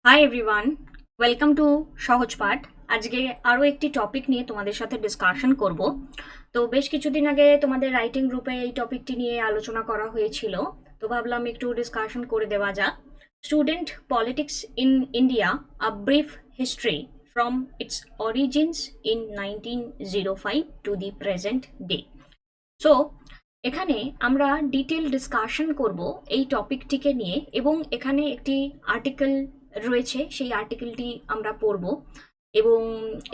Hi everyone, welcome to সহজ পাঠ। আজকে আরও একটি টপিক নিয়ে তোমাদের সাথে ডিসকাশন করব। তো বেশ কিছুদিন আগে তোমাদের রাইটিং গ্রুপে এই টপিকটি নিয়ে আলোচনা করা হয়েছিল, তো ভাবলাম একটু ডিসকাশন করে দেওয়া যাক। Student politics in India, a brief history from its origins in 1905 to the present day. So এখানে আমরা ডিটেল ডিসকাশন করব এই টপিকটিকে নিয়ে, এবং এখানে একটি আর্টিকেল রয়েছে, সেই আর্টিকেলটি আমরা পড়ব। এবং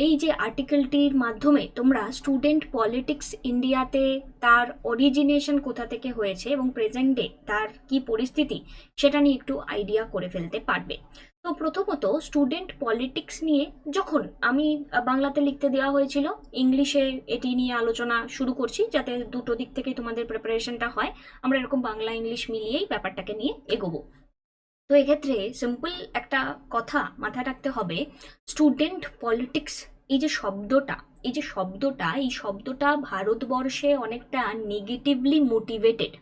এই যে আর্টিকেলটির মাধ্যমে তোমরা স্টুডেন্ট পলিটিক্স ইন্ডিয়াতে তার অরিজিনেশন কোথা থেকে হয়েছে এবং প্রেজেন্ট ডে তার কি পরিস্থিতি সেটা নিয়ে একটু আইডিয়া করে ফেলতে পারবে। তো প্রথমত স্টুডেন্ট পলিটিক্স নিয়ে যখন আমি বাংলাতে লিখতে দেওয়া হয়েছিল, ইংলিশে এটি নিয়ে আলোচনা শুরু করছি যাতে দুটো দিক থেকেই তোমাদের প্রিপারেশনটা হয়। আমরা এরকম বাংলা ইংলিশ মিলিয়েই ব্যাপারটাকে নিয়ে এগোবো। তো এক্ষেত্রে সিম্পল একটা কথা মাথায় রাখতে হবে, স্টুডেন্ট পলিটিক্স এই শব্দটা ভারতবর্ষে অনেকটা নেগেটিভলি মোটিভেটেড।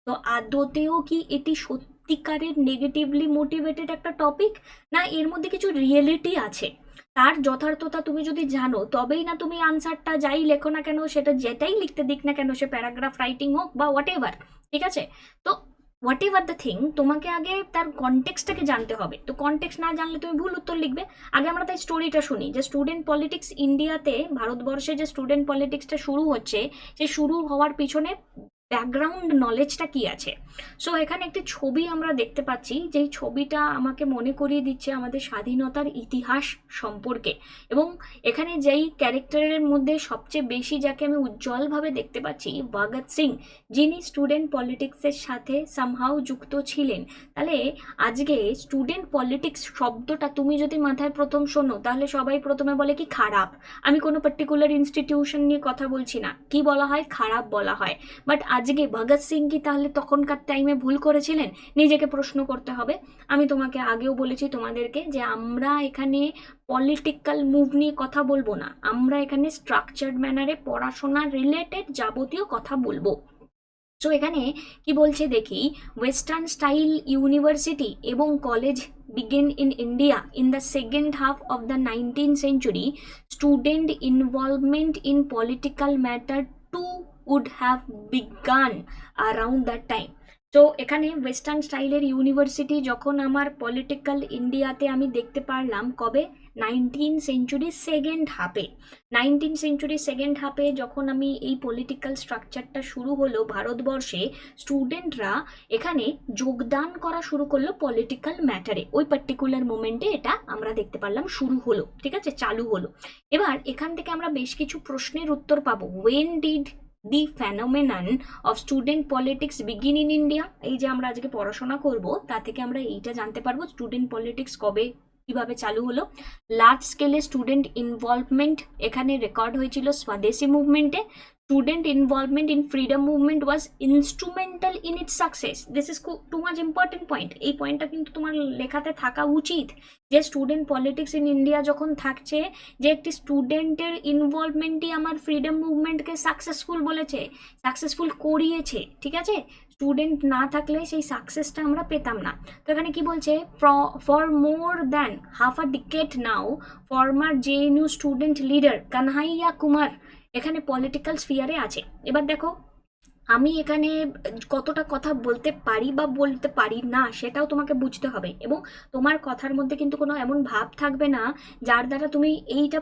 তো আদতেও কি এটি সত্যিকারের নেগেটিভলি মোটিভেটেড একটা টপিক, না এর মধ্যে কিছু রিয়েলিটি আছে? তার যথার্থতা তুমি যদি জানো তবেই না তুমি আনসারটা যাই লেখো না কেন, সেটা যেটাই লিখতে দিক না কেন, সে প্যারাগ্রাফ রাইটিং হোক বা হোয়াট এভার, ঠিক আছে? তো হোয়াট এভার দ্য থিং, তোমাকে আগে তার কনটেক্সটটাকে জানতে হবে। তো কনটেক্সট না জানলে তুমি ভুল উত্তর লিখবে। আগে আমরা তাই স্টোরিটা শুনি যে স্টুডেন্ট পলিটিক্স ইন্ডিয়াতে, ভারতবর্ষে যে স্টুডেন্ট পলিটিক্সটা শুরু হচ্ছে, সে শুরু হওয়ার পিছনে ব্যাকগ্রাউন্ড নলেজটা কি আছে। সো এখানে একটি ছবি আমরা দেখতে পাচ্ছি, যেই ছবিটা আমাকে মনে করিয়ে দিচ্ছে আমাদের স্বাধীনতার ইতিহাস সম্পর্কে। এবং এখানে যেই ক্যারেক্টারের মধ্যে সবচেয়ে বেশি যাকে আমি উজ্জ্বলভাবে দেখতে পাচ্ছি, ভগৎ সিং, যিনি স্টুডেন্ট পলিটিক্সের সাথে সামহাও যুক্ত ছিলেন। তাহলে আজকে স্টুডেন্ট পলিটিক্স শব্দটা তুমি যদি মাথায় প্রথম শোনো, তাহলে সবাই প্রথমে বলে কি খারাপ। আমি কোনো পার্টিকুলার ইনস্টিটিউশন নিয়ে কথা বলছি না, কি বলা হয়, খারাপ বলা হয়। বাট আজকে ভগৎ সিং কি তাহলে তখনকার টাইমে ভুল করেছিলেন? নিজেকে প্রশ্ন করতে হবে। আমি তোমাকে আগেও বলেছি তোমাদেরকে যে আমরা এখানে পলিটিক্যাল মুভ নিয়ে কথা বলবো না, আমরা এখানে স্ট্রাকচার্ড ম্যানারে পড়াশোনা রিলেটেড যাবতীয় কথা বলবো। সো এখানে কি বলছে দেখি, ওয়েস্টার্ন স্টাইল ইউনিভার্সিটি এবং college began in India in the second half of the 19th century. Student involvement in political matter too would have begun around that time. তো এখানে ওয়েস্টার্ন স্টাইলের ইউনিভার্সিটি যখন আমার পলিটিক্যাল ইন্ডিয়াতে আমি দেখতে পারলাম কবে, 19th century সেকেন্ড হাফে যখন আমি এই পলিটিক্যাল স্ট্রাকচারটা শুরু হলো ভারতবর্ষে, স্টুডেন্টরা এখানে যোগদান করা শুরু করলো পলিটিক্যাল ম্যাটারে। ওই পার্টিকুলার মোমেন্টে এটা আমরা দেখতে পারলাম শুরু হলো, ঠিক আছে, চালু হলো। এবার এখান থেকে আমরা বেশ কিছু প্রশ্নের উত্তর পাবো। When did the phenomenon of student politics begin in India? এই যে আমরা আজকে পড়াশোনা করব তা থেকে আমরা এইটা জানতে পারবো স্টুডেন্ট পলিটিক্স কবে কিভাবে চালু হলো। লার্জ স্কেলে স্টুডেন্ট ইনভলভমেন্ট এখানে রেকর্ড হয়েছিল স্বদেশী মুভমেন্টে। Student involvement in freedom movement was instrumental in its success. This is too much important point. এই পয়েন্টটা কিন্তু তোমার লেখাতে থাকা উচিত যে স্টুডেন্ট পলিটিক্স ইন ইন্ডিয়া যখন থাকছে, যে একটি স্টুডেন্টের ইনভলভমেন্টই আমার ফ্রিডম মুভমেন্টকে সাকসেসফুল বলেছে, সাকসেসফুল করিয়েছে, ঠিক আছে? স্টুডেন্ট না থাকলে সেই সাকসেসটা আমরা পেতাম না। তো এখানে কি বলছে, for more than half a decade now former JNU student leader Kanhaiya Kumar এখানে পলিটিক্যাল স্ফিয়ারে আছে। এবার দেখো আমি এখানে কতটা কথা বলতে পারি বা বলতে পারি না সেটাও তোমাকে বুঝতে হবে, এবং তোমার কথার মধ্যে কিন্তু কোনো এমন ভাব থাকবে না যার দ্বারা তুমি এইটা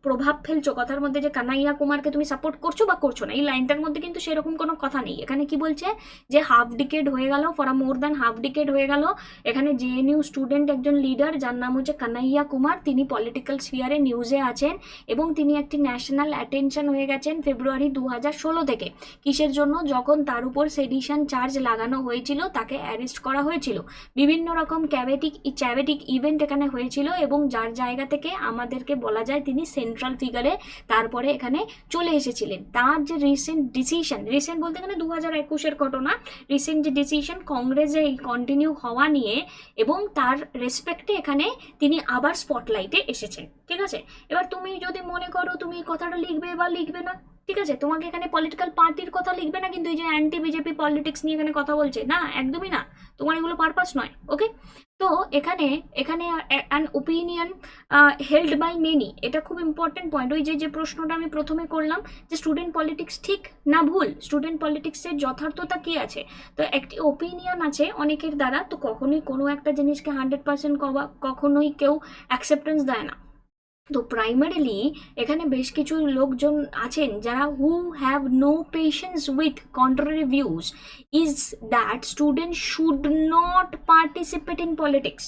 প্রভাব ফেলছো কথার মধ্যে যে কানাইয়া কুমারকে তুমি সাপোর্ট করছো বা করছো না। এই লাইনটার মধ্যে কিন্তু সেরকম কোনো কথা নেই। এখানে কি বলছে যে হাফ ডিকেড হয়ে গেল, for a more than half decade হয়ে গেল, এখানে জেএনইউ স্টুডেন্ট একজন লিডার যার নাম হচ্ছে কানাইয়া কুমার, তিনি পলিটিক্যাল স্ফিয়ারে নিউজে আছেন এবং তিনি একটি ন্যাশনাল অ্যাটেনশন হয়ে গেছেন ফেব্রুয়ারি 2016 থেকে। কিসের জন্য? যখন তার উপর সেডিশন চার্জ লাগানো হয়েছিল, তাকে অ্যারেস্ট করা হয়েছিল, বিভিন্ন রকম চ্যাবেটিক ইভেন্ট এখানে হয়েছিল, এবং যার জায়গা থেকে আমাদেরকে বলা যায় তিনি সেন্ট্রাল ফিগারে তারপরে এখানে চলে এসেছিলেন। তার যে রিসেন্ট ডিসিশন, রিসেন্ট বলতে গেলে 2021-এর ঘটনা, রিসেন্ট যে ডিসিশন কংগ্রেসে কন্টিনিউ হওয়া নিয়ে, এবং তার রেসপেক্টে এখানে তিনি আবার স্পটলাইটে এসেছেন, ঠিক আছে? এবার তুমি যদি মনে করো তুমি কথাটা লিখবে বা লিখবে না, ঠিক আছে, তোমাকে এখানে পলিটিক্যাল পার্টির কথা লিখবে না, কিন্তু এই যে অ্যান্টি বিজেপি পলিটিক্স নিয়ে এখানে কথা বলছে না, একদমই না, তোমার এগুলো পারপাস নয়। ওকে, তো এখানে এখানে an opinion held by many, এটা খুব ইম্পর্টেন্ট পয়েন্ট। ওই যে প্রশ্নটা আমি প্রথমে করলাম যে স্টুডেন্ট পলিটিক্স ঠিক না ভুল, স্টুডেন্ট পলিটিক্সের যথার্থতা কি আছে। তো একটি ওপিনিয়ন আছে অনেকের দ্বারা, তো কখনোই কোনো একটা জিনিসকে 100% কখনোই কেউ অ্যাকসেপ্টেন্স দেয় না। তো প্রাইমারিলি এখানে বেশ কিছু লোকজন আছেন যারা who have no patience with contrary views is that student should not participate in politics,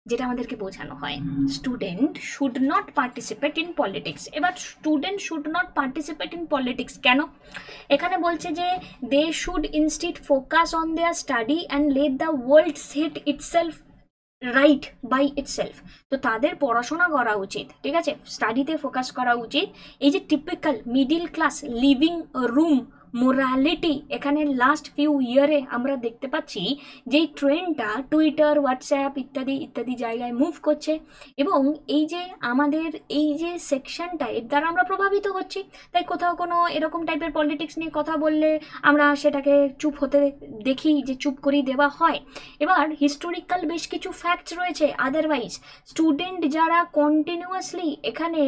যেটা আমাদেরকে বোঝানো হয় student should not participate in politics. এবার student should not participate in politics কেন? এখানে বলছে যে they should instead focus on their study and let the world set itself right by itself. তো তাদের পড়াশোনা করা উচিত, ঠিক আছে, স্টাডিতে ফোকাস করা উচিত। এই যে typical middle class living room morality এখানে লাস্ট ফিউ ইয়ারে আমরা দেখতে পাচ্ছি যেই ট্রেন্ডটা টুইটার হোয়াটসঅ্যাপ ইত্যাদি ইত্যাদি জায়গায় মুভ করছে, এবং এই যে আমাদের এই যে সেকশনটা এর দ্বারা আমরা প্রভাবিত হচ্ছি। তাই কোথাও কোনো এরকম টাইপের পলিটিক্স নিয়ে কথা বললে আমরা সেটাকে চুপ হতে দেখি, যে চুপ করেই দেওয়া হয়। এবার হিস্টোরিক্যাল বেশ কিছু ফ্যাক্টস রয়েছে, আদারওয়াইজ স্টুডেন্ট যারা কন্টিনিউয়াসলি এখানে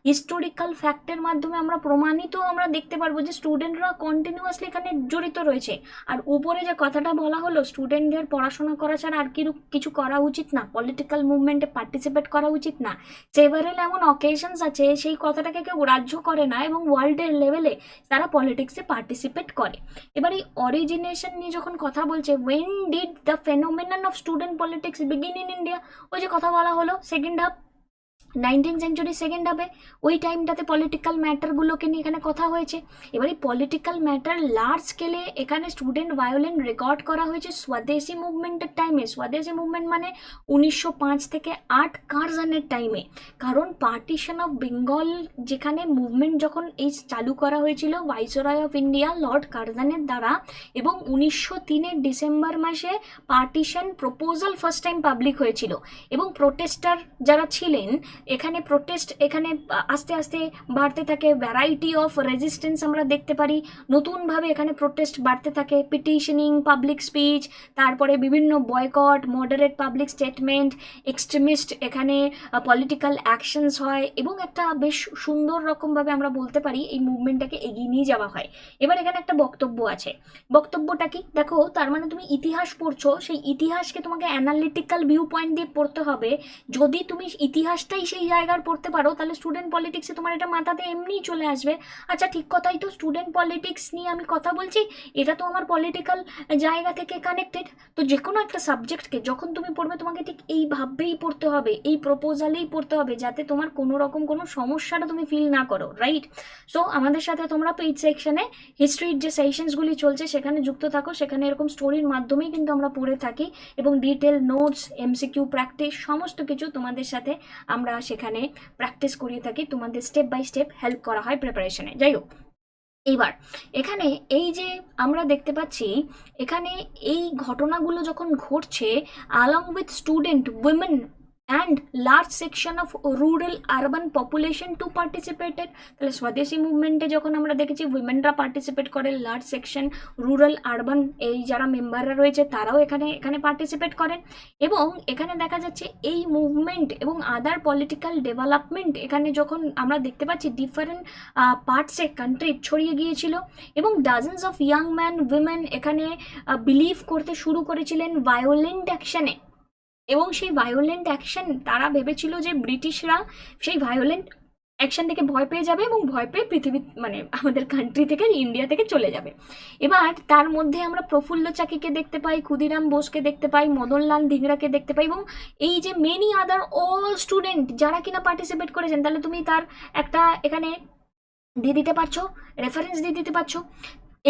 হিস্টোরিক্যাল ফ্যাক্টের মাধ্যমে আমরা প্রমাণিত আমরা দেখতে পারবো যে স্টুডেন্টরা কন্টিনিউয়াসলি এখানে জড়িত রয়েছে। আর উপরে যে কথাটা বলা হলো স্টুডেন্টদের পড়াশোনা করা ছাড়া আর কিছু করা উচিত না, পলিটিক্যাল মুভমেন্টে পার্টিসিপেট করা উচিত না, সেভারেল এমন অকেশনস আছে সেই কথাটাকে কেউ গ্রাহ্য করে না এবং ওয়ার্ল্ডের লেভেলে তারা পলিটিক্সে পার্টিসিপেট করে। এবার এই অরিজিনেশন নিয়ে যখন কথা বলছে, when did the phenomenon of student politics begin in India, ওই যে কথা বলা হলো second half 19th century second হাফে, ওই টাইমটাতে পলিটিক্যাল ম্যাটারগুলোকে নিয়ে এখানে কথা হয়েছে। এবার এই পলিটিক্যাল ম্যাটার লার্জ স্কেলে এখানে স্টুডেন্ট ভায়োলেন্ট রেকর্ড করা হয়েছে স্বদেশী মুভমেন্টের টাইমে। স্বদেশী মুভমেন্ট মানে 1905 থেকে 8 কারজানের টাইমে, কারণ পার্টিশন অফ বেঙ্গল যেখানে মুভমেন্ট যখন এই চালু করা হয়েছিল ভাইসরয় অফ ইন্ডিয়া লর্ড কারজানের দ্বারা, এবং 1903 ডিসেম্বর মাসে partition proposal first time public হয়েছিল, এবং প্রোটেস্টার যারা ছিলেন এখানে প্রোটেস্ট এখানে আস্তে আস্তে বাড়তে থাকে, ভ্যারাইটি অফ রেজিস্ট্যান্স আমরা দেখতে পারি, নতুনভাবে এখানে প্রোটেস্ট বাড়তে থাকে, পিটিশনিং, পাবলিক স্পিচ, তারপরে বিভিন্ন boycott, moderate public statement, extremist এখানে পলিটিক্যাল অ্যাকশনস হয়, এবং একটা বেশ সুন্দর রকমভাবে আমরা বলতে পারি এই মুভমেন্টটাকে এগিয়ে নিয়ে যাওয়া হয়। এবার এখানে একটা বক্তব্য আছে, বক্তব্যটা কি দেখো, তার মানে তুমি ইতিহাস পড়ছো, সেই ইতিহাসকে তোমাকে অ্যানালিটিক্যাল ভিউ পয়েন্ট দিয়ে পড়তে হবে। যদি তুমি ইতিহাসটাই সেই জায়গার পড়তে পারো তাহলে স্টুডেন্ট পলিটিক্সে তোমার এটা মাথাতে এমনিই চলে আসবে, আচ্ছা ঠিক কথাই তো, স্টুডেন্ট পলিটিক্স নিয়ে আমি কথা বলছি, এটা তো আমার পলিটিক্যাল জায়গা থেকে কানেক্টেড। তো যে কোনো একটা সাবজেক্টকে যখন তুমি পড়বে তোমাকে ঠিক এইভাবেই পড়তে হবে, এই প্রপোজালেই পড়তে হবে, যাতে তোমার কোনো রকম কোনো সমস্যাটা তুমি ফিল না করো, রাইট? সো আমাদের সাথে তোমরা পেইড সেকশনে হিস্ট্রির যে সেশনসগুলি চলছে সেখানে যুক্ত থাকো, সেখানে এরকম স্টোরির মাধ্যমেই কিন্তু আমরা পড়ে থাকি, এবং ডিটেল নোটস, এমসিকিউ প্র্যাকটিস সমস্ত কিছু তোমাদের সাথে আমরা সেখানে প্র্যাকটিস করিয়ে থাকি, তোমাদের স্টেপ বাই স্টেপ হেল্প করা হয় প্রিপারেশনে। যাই হোক, এইবার এখানে এই যে আমরা দেখতে পাচ্ছি এখানে এই ঘটনাগুলো যখন ঘটছে, along with student, women and large section of rural urban population to participated। তাহলে স্বদেশী মুভমেন্টে যখন আমরা দেখেছি উইমেনরা পার্টিসিপেট করে, লার্জ সেকশন রুরাল আরবান এই যারা মেম্বাররা রয়েছে তারাও এখানে পার্টিসিপেট করেন, এবং এখানে দেখা যাচ্ছে এই মুভমেন্ট এবং আদার পলিটিক্যাল ডেভেলপমেন্ট এখানে যখন আমরা দেখতে পাচ্ছি ডিফারেন্ট পার্টসে কান্ট্রি ছড়িয়ে গিয়েছিল, এবং ডাজেন্স অফ ইয়াং ম্যান উইমেন এখানে বিলিভ করতে শুরু করেছিলেন ভায়োলেন্ট অ্যাকশনে, এবং সেই ভায়োলেন্ট অ্যাকশন তারা ভেবেছিল যে ব্রিটিশরা সেই ভায়োলেন্ট অ্যাকশন থেকে ভয় পেয়ে যাবে এবং ভয় পেয়ে পৃথিবী মানে আমাদের কান্ট্রি থেকে, ইন্ডিয়া থেকে চলে যাবে। এবার তার মধ্যে আমরা প্রফুল্ল চাকিকে দেখতে পাই, ক্ষুদিরাম বোসকে দেখতে পাই, মদনলাল ধিংরাকে দেখতে পাই, এবং এই যে মেনি আদার অল স্টুডেন্ট যারা কিনা পার্টিসিপেট করেছেন, তাহলে তুমি তার একটা এখানে দিয়ে দিতে পারছো, রেফারেন্স দিয়ে দিতে পারছো।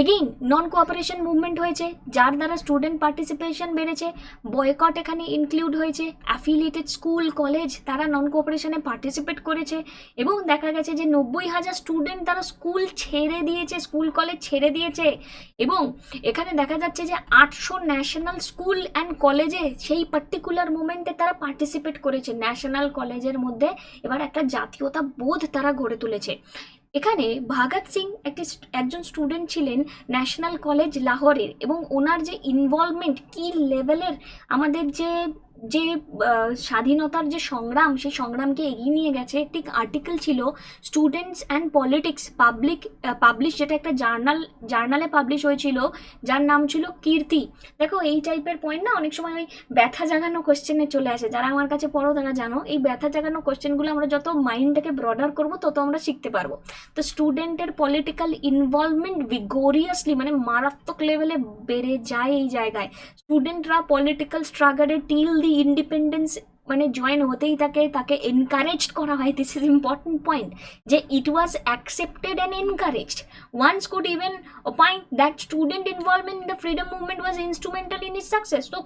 এগেইন নন কোঅপারেশন মুভমেন্ট হয়েছে যার দ্বারা স্টুডেন্ট পার্টিসিপেশন বেড়েছে, বয়কট এখানে ইনক্লুড হয়েছে, অ্যাফিলিয়েটেড স্কুল কলেজ তারা নন কোঅপারেশনে পার্টিসিপেট করেছে, এবং দেখা গেছে যে 90,000 স্টুডেন্ট তারা স্কুল ছেড়ে দিয়েছে, স্কুল কলেজ ছেড়ে দিয়েছে, এবং এখানে দেখা যাচ্ছে যে 800 ন্যাশনাল স্কুল অ্যান্ড কলেজে সেই পার্টিকুলার মুভমেন্টে তারা পার্টিসিপেট করেছে। ন্যাশনাল কলেজের মধ্যে এবার একটা জাতীয়তা বোধ তারা গড়ে তুলেছে। এখানে ভগৎ সিং একজন স্টুডেন্ট ছিলেন ন্যাশনাল কলেজ লাহোরের, এবং ওনার যে ইনভলভমেন্ট কি লেভেলের আমাদের যে যে স্বাধীনতার যে সংগ্রাম, সেই সংগ্রামকে এগিয়ে নিয়ে গেছে। একটি আর্টিকেল ছিল স্টুডেন্টস অ্যান্ড পলিটিক্স পাবলিশ, যেটা একটা জার্নালে পাবলিশ হয়েছিল, যার নাম ছিল কীর্তি। দেখো এই টাইপের পয়েন্ট না অনেক সময় ওই ব্যথা জাগানো কোশ্চেনে চলে আসে। যারা আমার কাছে পড়ো তারা জানো, এই ব্যথা জাগানো কোশ্চেনগুলো আমরা যত মাইন্ডটাকে ব্রডার করবো তত আমরা শিখতে পারবো। তো স্টুডেন্টের পলিটিক্যাল ইনভলভমেন্ট ভিগোরিয়াসলি মানে মারাত্মক লেভেলে বেড়ে যায় এই জায়গায়। স্টুডেন্টরা পলিটিক্যাল স্ট্রাগলে টিল দি ইন্ডিপেন্ডেন্স মানে জয়েন হতেই তাকে এনকারেজ করা হয়। দিস ইজ ইম্পর্টেন্ট পয়েন্ট, যে it was accepted and encouraged. Once could even point that student involvement in the freedom movement was instrumental in is success. তো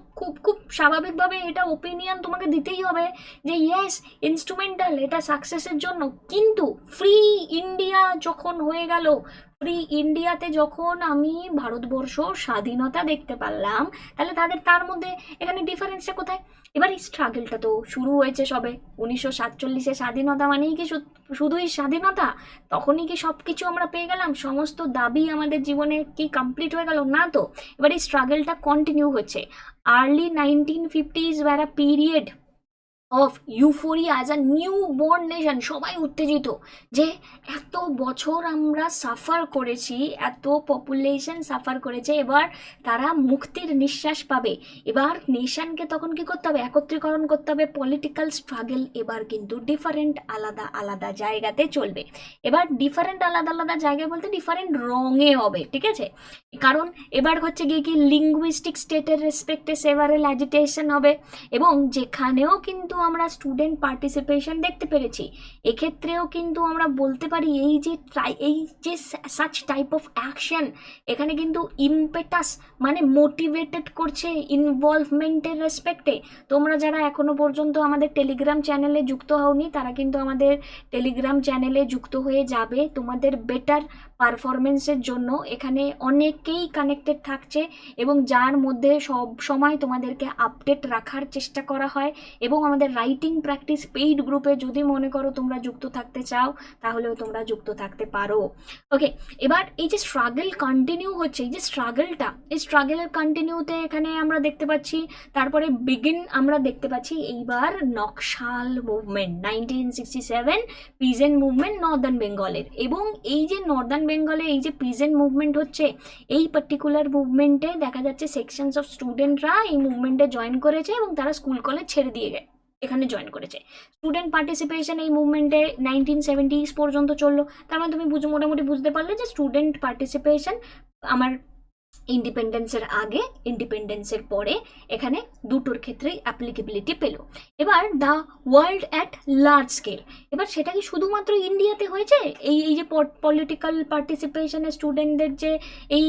খুব স্বাভাবিকভাবে এটা ওপিনিয়ন তোমাকে দিতেই হবে যে ইয়েস ইনস্ট্রুমেন্টাল, এটা সাকসেসের জন্য। কিন্তু ফ্রি ইন্ডিয়া যখন হয়ে গেল, ফ্রি ইন্ডিয়াতে যখন আমি ভারতবর্ষ স্বাধীনতা দেখতে পারলাম, তাহলে তার মধ্যে এখানে ডিফারেন্সটা কোথায়? এবার এই স্ট্রাগলটা তো শুরু হয়েছে সবে 1947-এ। স্বাধীনতা মানেই কি শুধুই স্বাধীনতা? তখনই কি সব কিছু আমরা পেয়ে গেলাম? সমস্ত দাবি আমাদের জীবনে কি কমপ্লিট হয়ে গেল? না তো। এবার এই স্ট্রাগলটা কন্টিনিউ হচ্ছে। Early 1950s were a period of euphoria as a new born nation. সবাই উত্তেজিত যে এত বছর আমরা সাফার করেছি, এত পপুলেশন সাফার করেছে, এবার তারা মুক্তির নিঃশ্বাস পাবে। এবার নেশনকে তখন কি করতে হবে? একত্রীকরণ করতে হবে। পলিটিক্যাল স্ট্রাগল এবার কিন্তু ডিফারেন্ট আলাদা আলাদা জায়গাতে চলবে। এবার ডিফারেন্ট আলাদা আলাদা জায়গায় বলতে ডিফারেন্ট রঙে হবে, ঠিক আছে? কারণ এবার হচ্ছে গিয়ে কি লিঙ্গুইস্টিক স্টেটের রেসপেক্টে সেভারেল অ্যাজিটেশন হবে, এবং যেখানেও কিন্তু আমরা স্টুডেন্ট পার্টিসিপেশন দেখতে পেরেছি। এক্ষেত্রেও কিন্তু আমরা বলতে পারি এই যে সাচ টাইপ অফ অ্যাকশন এখানে কিন্তু ইম্পেটাস মানে মোটিভেটেড করছে ইনভলভমেন্টের রেসপেক্টে। তোমরা যারা এখনো পর্যন্ত আমাদের টেলিগ্রাম চ্যানেলে যুক্ত হওনি, তারা কিন্তু আমাদের টেলিগ্রাম চ্যানেলে যুক্ত হয়ে যাবে তোমাদের বেটার পারফরমেন্সের জন্য। এখানে অনেকেই কানেক্টেড থাকছে এবং যার মধ্যে সব সময় তোমাদেরকে আপডেট রাখার চেষ্টা করা হয়। এবং আমাদের রাইটিং প্র্যাকটিস পেইড গ্রুপে যদি মনে করো তোমরা যুক্ত থাকতে চাও, তাহলেও তোমরা যুক্ত থাকতে পারো। ওকে, এবার এই যে স্ট্রাগল কন্টিনিউ হচ্ছে, এই যে স্ট্রাগলটা, এই স্ট্রাগলের কন্টিনিউতে এখানে আমরা দেখতে পাচ্ছি। তারপরে বিগিন আমরা দেখতে পাচ্ছি এইবার Naxal movement 1967 peasant movement Northern বেঙ্গলের। এবং এই যে নর্দার্ন বেঙ্গলে এই যে পিজেন্ট মুভমেন্ট হচ্ছে, এই পার্টিকুলার মুভমেন্টে দেখা যাচ্ছে সেকশনস অফ স্টুডেন্টরা এই মুভমেন্টে জয়েন করেছে এবং তারা স্কুল কলেজ ছেড়ে দিয়ে এখানে জয়েন করেছে। স্টুডেন্ট পার্টিসিপেশন এই মুভমেন্টে 1970s পর্যন্ত চললো। তার মানে তুমি মোটামুটি বুঝতে পারলে যে স্টুডেন্ট পার্টিসিপেশন আমার ইন্ডিপেন্ডেন্সের আগে ইন্ডিপেন্ডেন্সের পরে এখানে দুটোর ক্ষেত্রেই অ্যাপ্লিকেবিলিটি পেল। এবার the world at large scale, এবার সেটা কি শুধুমাত্র ইন্ডিয়াতে হয়েছে? এই যে পলিটিক্যাল পার্টিসিপেশনে স্টুডেন্টদের যে এই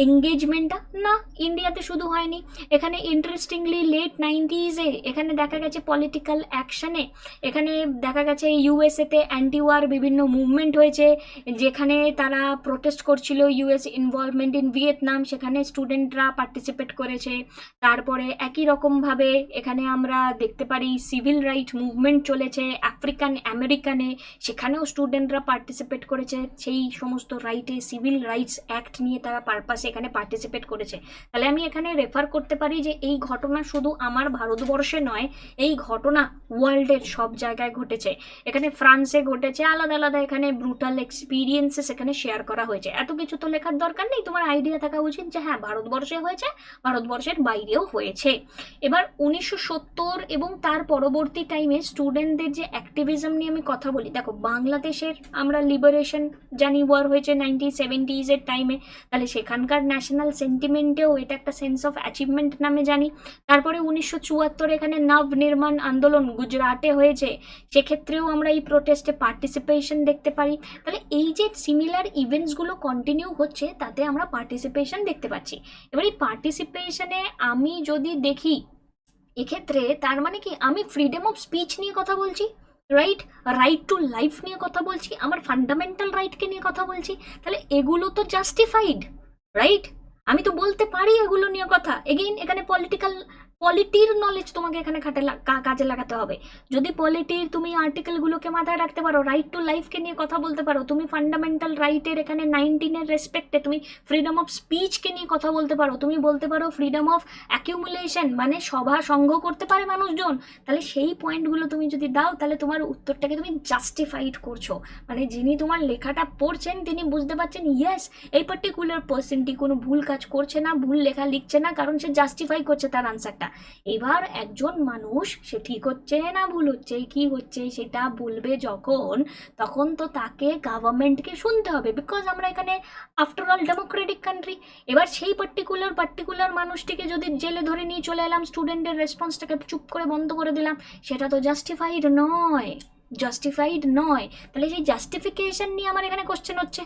এঙ্গেজমেন্টটা, না, ইন্ডিয়াতে শুধু হয়নি। এখানে ইন্টারেস্টিংলি লেট 90s-এ এখানে দেখা গেছে পলিটিক্যাল অ্যাকশনে, এখানে দেখা গেছে ইউএসএতে অ্যান্টি ওয়ার বিভিন্ন মুভমেন্ট হয়েছে, যেখানে তারা প্রোটেস্ট করছিল ইউএস ইনভলভমেন্ট ইন ভিয়েতনাম, সেখানে স্টুডেন্টরা পার্টিসিপেট করেছে। তারপরে একই রকমভাবে এখানে আমরা দেখতে পারি সিভিল রাইট মুভমেন্ট চলেছে আফ্রিকান আমেরিকানে, সেখানেও স্টুডেন্টরা পার্টিসিপেট করেছে। সেই সমস্ত রাইটে সিভিল রাইটস অ্যাক্ট নিয়ে তারা পারপাসে এখানে পার্টিসিপেট করেছে। তাহলে আমি এখানে রেফার করতে পারি যে এই ঘটনা শুধু আমার ভারতবর্ষে নয়, এই ঘটনা ওয়ার্ল্ডের সব জায়গায় ঘটেছে। এখানে ফ্রান্সে ঘটেছে, আলাদা আলাদা এখানে ব্রুটাল এক্সপিরিয়েন্সেস এখানে শেয়ার করা হয়েছে। এত কিছু তো লেখার দরকার নেই, তোমার আইডিয়া থাকা উচিত যে হ্যাঁ ভারতবর্ষে হয়েছে, ভারতবর্ষের বাইরেও হয়েছে। এবার 1970 এবং তার পরবর্তী টাইমে স্টুডেন্টদের যে অ্যাক্টিভিজম নিয়ে আমি কথা বলি, দেখো বাংলাদেশের আমরা লিবারেশন জানি, ওয়ার হয়েছে 1970s-এর টাইমে, তাহলে সেখানকার ন্যাশনাল সেন্টিমেন্টেও এটা একটা সেন্স অফ অ্যাচিভমেন্ট নামে জানি। তারপরে 1974 এখানে নব নির্মাণ আন্দোলন গুজরাটে হয়েছে, সেক্ষেত্রেও আমরা এই প্রোটেস্টে পার্টিসিপেশন দেখতে পারি। তাহলে এই যে সিমিলার ইভেন্টসগুলো কন্টিনিউ হচ্ছে, তাতে আমরা পার্টিসিপেশন দেখতে পাচ্ছি। এবার এই পার্টিসিপেশনে আমি যদি দেখি, এক্ষেত্রে তার মানে কি আমি ফ্রিডম অফ স্পিচ নিয়ে কথা বলছি, রাইট টু লাইফ নিয়ে কথা বলছি, আমার ফান্ডামেন্টাল রাইটকে নিয়ে কথা বলছি। তাহলে এগুলো তো জাস্টিফাইড, রাইট? আমি তো বলতে পারি এগুলো নিয়ে কথা। এগেইন এখানে পলিটিক্যাল পলিটির নলেজ তোমাকে এখানে কাজে লাগাতে হবে। যদি পলিটির তুমি আর্টিকেলগুলোকে মাথায় রাখতে পারো, রাইট টু লাইফকে নিয়ে কথা বলতে পারো, তুমি ফান্ডামেন্টাল রাইটের এখানে 19-এর রেসপেক্টে তুমি ফ্রিডম অফ স্পিচকে নিয়ে কথা বলতে পারো, তুমি বলতে পারো ফ্রিডম অফ অ্যাকিউমুলেশন, মানে সভা সংঘ করতে পারে মানুষজন, তাহলে সেই পয়েন্টগুলো তুমি যদি দাও তাহলে তোমার উত্তরটাকে তুমি জাস্টিফাইড করছো। মানে যিনি তোমার লেখাটা পড়ছেন তিনি বুঝতে পারছেন ইয়েস এই পার্টিকুলার পার্সনটি কোনো ভুল কাজ করছে না, ভুল লেখা লিখছে না, কারণ সে জাস্টিফাই করছে তার আনসারটা। এবার একজন মানুষ সে ঠিক হচ্ছে না ভুল হচ্ছে কি হচ্ছে সেটা বলবে যখন, তখন তো তাকে গভর্নমেন্টকে শুনতে হবে, বিকজ আমরা এখানে আফটার অল ডেমোক্রেটিক কান্ট্রি। এবার সেই পার্টিকুলার মানুষটিকে যদি জেলে ধরে নিয়ে চলে এলাম, স্টুডেন্টের রেসপন্সটাকে চুপ করে বন্ধ করে দিলাম, সেটা তো জাস্টিফাইড নয়, জাস্টিফাইড নয়। তাহলে সেই জাস্টিফিকেশন নিয়ে আমার এখানে কোশ্চেন হচ্ছে।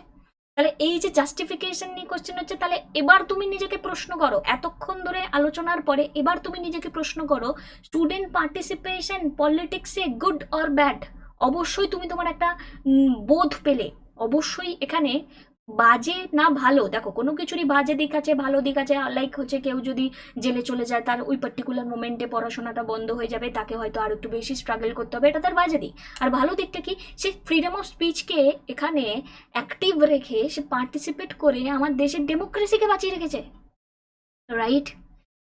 তাহলে এই যে জাস্টিফিকেশন নিয়ে কোশ্চেন হচ্ছে, তাহলে এবার তুমি নিজেকে প্রশ্ন করো, এতক্ষণ ধরে আলোচনার পরে এবার তুমি নিজেকে প্রশ্ন করো, স্টুডেন্ট পার্টিসিপেশন পলিটিক্সে গুড অর ব্যাড? অবশ্যই তুমি তোমার একটা বোধ পেলে, অবশ্যই এখানে বাজে না ভালো, দেখো কোনো কিছুরই বাজে দিক আছে ভালো দিক আছে। লাইক হচ্ছে কেউ যদি জেলে চলে যায় তার ওই পার্টিকুলার মোমেন্টে পড়াশোনাটা বন্ধ হয়ে যাবে, তাকে হয়তো আর একটু বেশি স্ট্রাগল করতে হবে, এটা তার বাজে দিক। আর ভালো দিকটা কি, সে ফ্রিডম অফ স্পিচকে এখানে অ্যাক্টিভ রেখে সে পার্টিসিপেট করে আমার দেশের ডেমোক্রেসিকে বাঁচিয়ে রেখেছে, right?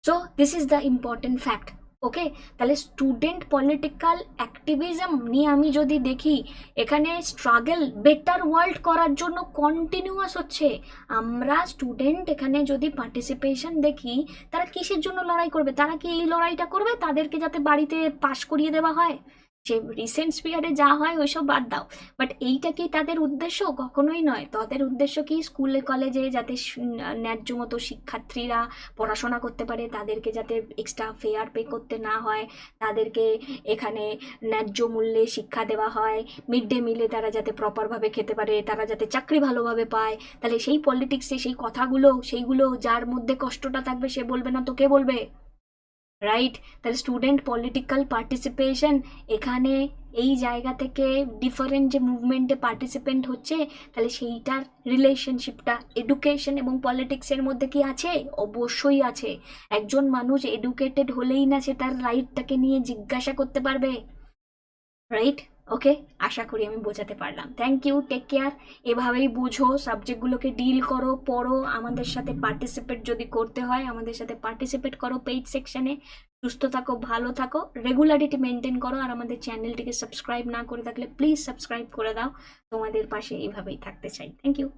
So this is the important fact. Okay, তাহলে স্টুডেন্ট পলিটিক্যাল অ্যাক্টিভিজম নিয়ে আমি যদি দেখি, এখানে স্ট্রাগল বেটার ওয়ার্ল্ড করার জন্য কন্টিনিউয়াস হচ্ছে। আমরা স্টুডেন্ট এখানে যদি পার্টিসিপেশন দেখি, তারা কিসের জন্য লড়াই করবে? তারা কি এই লড়াইটা করবে তাদেরকে যাতে বাড়িতে পাশ করিয়ে দেওয়া হয়? যে রিসেন্ট পিরিয়ডে যা হয় ওইসব বাদ দাও, বাট এইটা কি তাদের উদ্দেশ্য? কখনোই নয়। তাদের উদ্দেশ্য কি, স্কুলে কলেজে যাতে ন্যায্য মতো শিক্ষার্থীরা পড়াশোনা করতে পারে, তাদেরকে যাতে এক্সট্রা ফেয়ার পে করতে না হয়, তাদেরকে এখানে ন্যায্য মূল্যে শিক্ষা দেওয়া হয়, মিড ডে মিলে তারা যাতে প্রপারভাবে খেতে পারে, তারা যাতে চাকরি ভালোভাবে পায়। তাহলে সেই পলিটিক্সে সেই কথাগুলো সেইগুলো যার মধ্যে কষ্টটা থাকবে সে বলবে না তো কে বলবে, রাইট? তাহলে স্টুডেন্ট পলিটিক্যাল পার্টিসিপেশন এখানে এই জায়গা থেকে ডিফারেন্ট যে মুভমেন্টে পার্টিসিপেন্ট হচ্ছে, তাহলে সেইটার রিলেশনশিপটা এডুকেশন এবং পলিটিক্সের মধ্যে কি আছে? অবশ্যই আছে। একজন মানুষ এডুকেটেড হলেই না সে তার রাইটটাকে নিয়ে জিজ্ঞাসা করতে পারবে, রাইট? ওকে, আশা করি আমি বোঝাতে পারলাম। Thank you, take care. এভাবেই বুঝো, সাবজেক্টগুলোকে ডিল করো, পড়ো, আমাদের সাথে পার্টিসিপেট যদি করতে হয় আমাদের সাথে পার্টিসিপেট করো পেইড সেকশনে। সুস্থ থাকো, ভালো থাকো, রেগুলারিটি মেনটেন করো, আর আমাদের চ্যানেলটিকে সাবস্ক্রাইব না করে থাকলে প্লিজ সাবস্ক্রাইব করে দাও। তোমাদের পাশে এইভাবেই থাকতে চাই। Thank you.